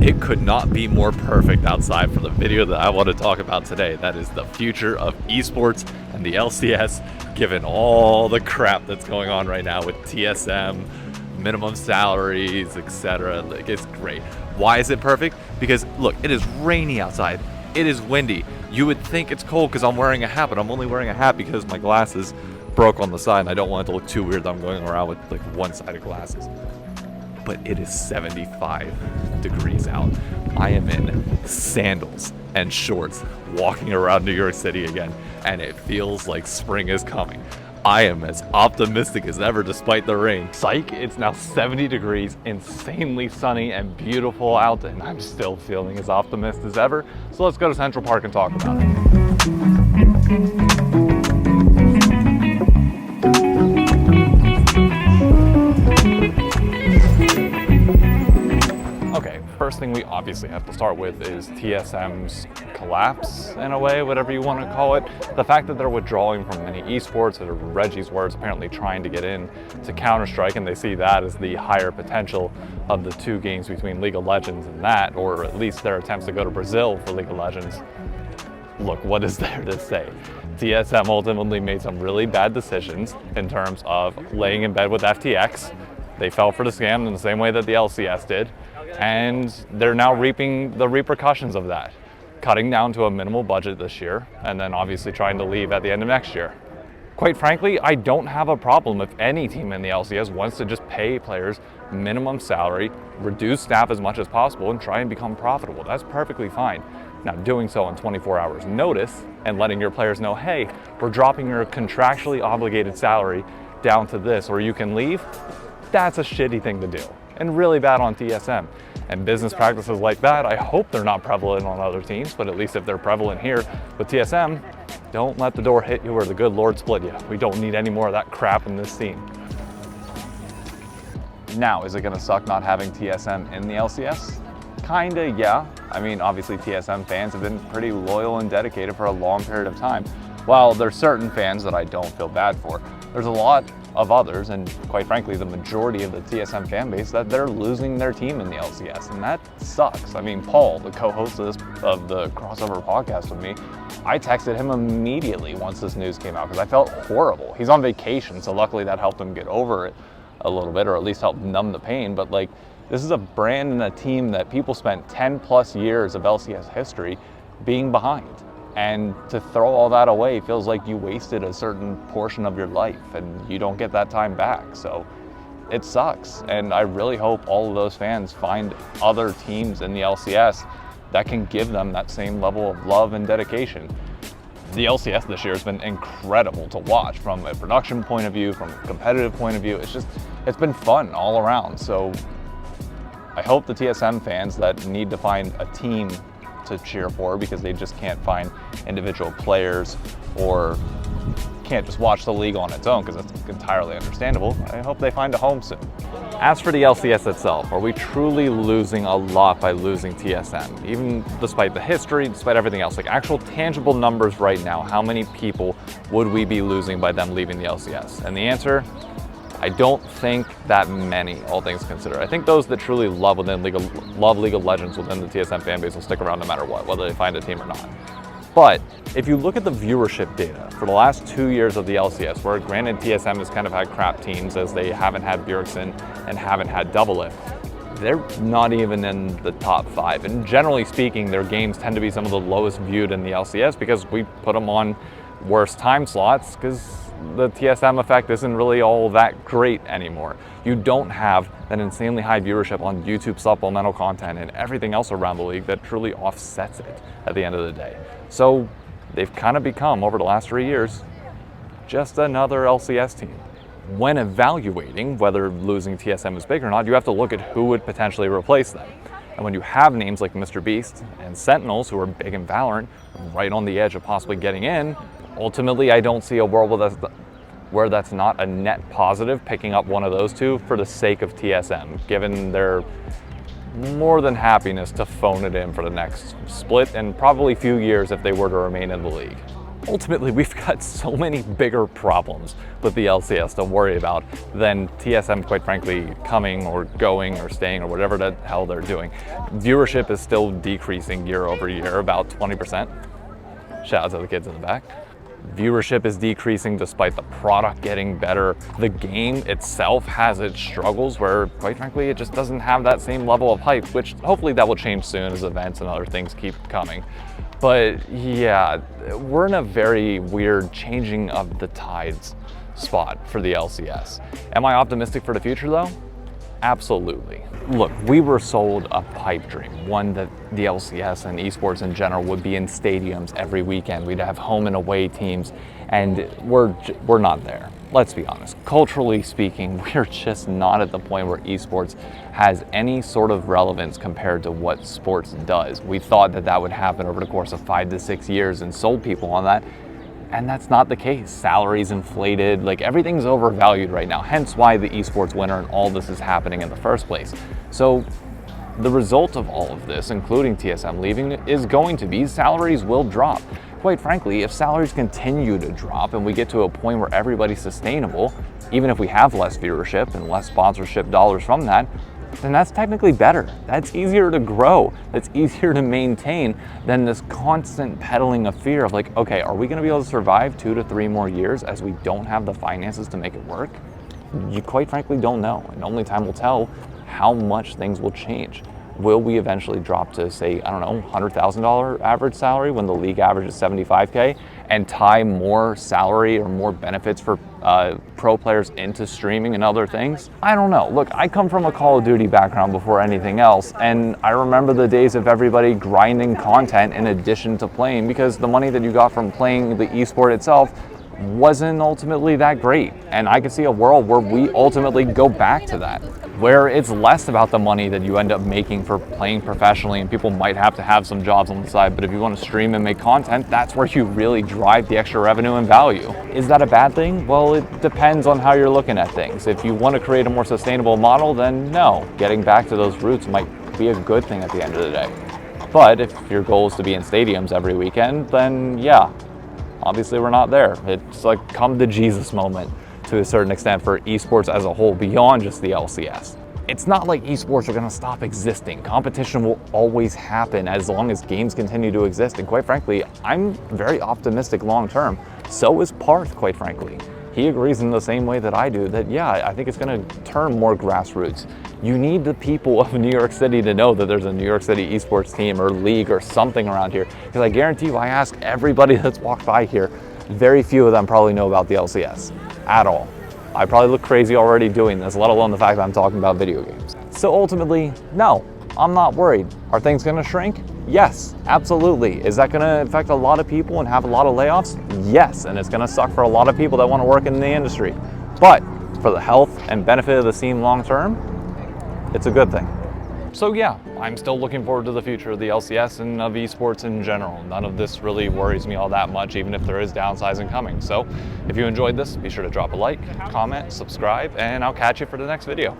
It could not be more perfect outside for the video that I want to talk about today. That is the future of esports and the LCS, given all the crap that's going on right now with TSM, minimum salaries, etc. Like, it's great. Why is it perfect? Because look, it is rainy outside. It is windy. You would think it's cold because I'm wearing a hat, but I'm only wearing a hat because my glasses broke on the side and I don't want it to look too weird that I'm going around with like one-sided glasses. But it is 75 degrees out. I am in sandals and shorts walking around New York City again, and it feels like spring is coming. I am as optimistic as ever despite the rain. Psych, it's now 70 degrees, insanely sunny and beautiful out, and I'm still feeling as optimistic as ever. So let's go to Central Park and talk about it. First thing we obviously have to start with is TSM's collapse, in a way, whatever you want to call it. The fact that they're withdrawing from many esports, that Reggie's words, apparently trying to get in to Counter-Strike, and they see that as the higher potential of the two games between League of Legends and that, or at least their attempts to go to Brazil for League of Legends. Look, what is there to say? TSM ultimately made some really bad decisions in terms of laying in bed with FTX. They fell for the scam in the same way that the LCS did, and they're now reaping the repercussions of that, cutting down to a minimal budget this year, and then obviously trying to leave at the end of next year. Quite frankly, I don't have a problem if any team in the LCS wants to just pay players minimum salary, reduce staff as much as possible, and try and become profitable. That's perfectly fine. Now, doing so on 24 hours notice and letting your players know, hey, we're dropping your contractually obligated salary down to this, or you can leave, that's a shitty thing to do, and really bad on TSM. And business practices like that, I hope they're not prevalent on other teams, but at least if they're prevalent here with TSM, don't let the door hit you or the good Lord split you. We don't need any more of that crap in this scene. Now, is it gonna suck not having TSM in the LCS? Kinda, yeah. I mean, obviously TSM fans have been pretty loyal and dedicated for a long period of time. While there's certain fans that I don't feel bad for, there's a lot of others, and quite frankly, the majority of the TSM fan base, that they're losing their team in the LCS, and that sucks. I mean, Paul, the co-host of the Crossover podcast with me, I texted him immediately once this news came out because I felt horrible. He's on vacation, so luckily that helped him get over it a little bit, or at least help numb the pain, but like, this is a brand and a team that people spent 10 plus years of LCS history being behind. And to throw all that away feels like you wasted a certain portion of your life and you don't get that time back. So it sucks. And I really hope all of those fans find other teams in the LCS that can give them that same level of love and dedication. The LCS this year has been incredible to watch from a production point of view, from a competitive point of view. It's been fun all around. So I hope the TSM fans that need to find a team to cheer for because they just can't find individual players or can't just watch the league on its own, because that's entirely understandable. I hope they find a home soon. As for the LCS itself, are we truly losing a lot by losing TSM? Even despite the history, despite everything else, like actual tangible numbers right now, how many people would we be losing by them leaving the LCS? And the answer, I don't think that many, all things considered. I think those that truly love League of Legends within the TSM fan base will stick around no matter what, whether they find a team or not. But if you look at the viewership data for the last 2 years of the LCS, where granted TSM has kind of had crap teams as they haven't had Bjergsen and haven't had Doublelift, they're not even in the top 5. And generally speaking, their games tend to be some of the lowest viewed in the LCS because we put them on worse time slots because the TSM effect isn't really all that great anymore. You don't have that insanely high viewership on YouTube supplemental content and everything else around the league that truly offsets it at the end of the day. So they've kind of become, over the last 3 years, just another LCS team. When evaluating whether losing TSM is big or not, you have to look at who would potentially replace them. And when you have names like Mr. Beast and Sentinels, who are big in Valorant, right on the edge of possibly getting in, ultimately, I don't see a world where that's not a net positive, picking up one of those two for the sake of TSM, given their more than happiness to phone it in for the next split and probably few years if they were to remain in the league. ultimately we've got so many bigger problems with the LCS to worry about than TSM, quite frankly, coming or going or staying or whatever the hell they're doing. Viewership is still decreasing year over year, about 20%. Shout out to the kids in the back. Viewership is decreasing despite the product getting better. The game itself has its struggles where, quite frankly, it just doesn't have that same level of hype, which hopefully that will change soon as events and other things keep coming. But yeah, we're in a very weird changing of the tides spot for the LCS. Am I optimistic for the future though? Absolutely. Look, we were sold a pipe dream, one that the LCS and esports in general would be in stadiums every weekend. We'd have home and away teams, and we're not there. Let's be honest. Culturally speaking, we're just not at the point where esports has any sort of relevance compared to what sports does. We thought that that would happen over the course of 5 to 6 years and sold people on that. And that's not the case. Salaries inflated, like everything's overvalued right now. Hence why the esports winter and all this is happening in the first place. So the result of all of this, including TSM leaving, is going to be salaries will drop. Quite frankly, if salaries continue to drop and we get to a point where everybody's sustainable, even if we have less viewership and less sponsorship dollars from that, then that's technically better. That's easier to grow. That's easier to maintain than this constant peddling of fear of like, okay, are we gonna be able to survive 2 to 3 more years as we don't have the finances to make it work? You quite frankly don't know, and only time will tell how much things will change. Will we eventually drop to, say, I don't know, $100,000 average salary when the league average is 75K and tie more salary or more benefits for pro players into streaming and other things? I don't know. Look, I come from a Call of Duty background before anything else, and I remember the days of everybody grinding content in addition to playing because the money that you got from playing the esport itself wasn't ultimately that great. And I could see a world where we ultimately go back to that, where it's less about the money that you end up making for playing professionally, and people might have to have some jobs on the side, but if you want to stream and make content, that's where you really drive the extra revenue and value. Is that a bad thing? Well, it depends on how you're looking at things. If you want to create a more sustainable model, then no, getting back to those roots might be a good thing at the end of the day. But if your goal is to be in stadiums every weekend, then yeah, obviously we're not there. It's like come to Jesus moment to a certain extent for esports as a whole, beyond just the LCS. It's not like esports are gonna stop existing. Competition will always happen as long as games continue to exist. And quite frankly, I'm very optimistic long term. So is Parth, quite frankly. He agrees in the same way that I do that, yeah, I think it's gonna turn more grassroots. You need the people of New York City to know that there's a New York City esports team or league or something around here. Because I guarantee you, I ask everybody that's walked by here, very few of them probably know about the LCS at all. I probably look crazy already doing this, let alone the fact that I'm talking about video games. So ultimately, no, I'm not worried. Are things gonna shrink? Yes, absolutely. Is that gonna affect a lot of people and have a lot of layoffs? Yes, and it's gonna suck for a lot of people that wanna work in the industry. But for the health and benefit of the scene long term, it's a good thing. So yeah, I'm still looking forward to the future of the LCS and of esports in general. None of this really worries me all that much, even if there is downsizing coming. So if you enjoyed this, be sure to drop a like, comment, subscribe, and I'll catch you for the next video.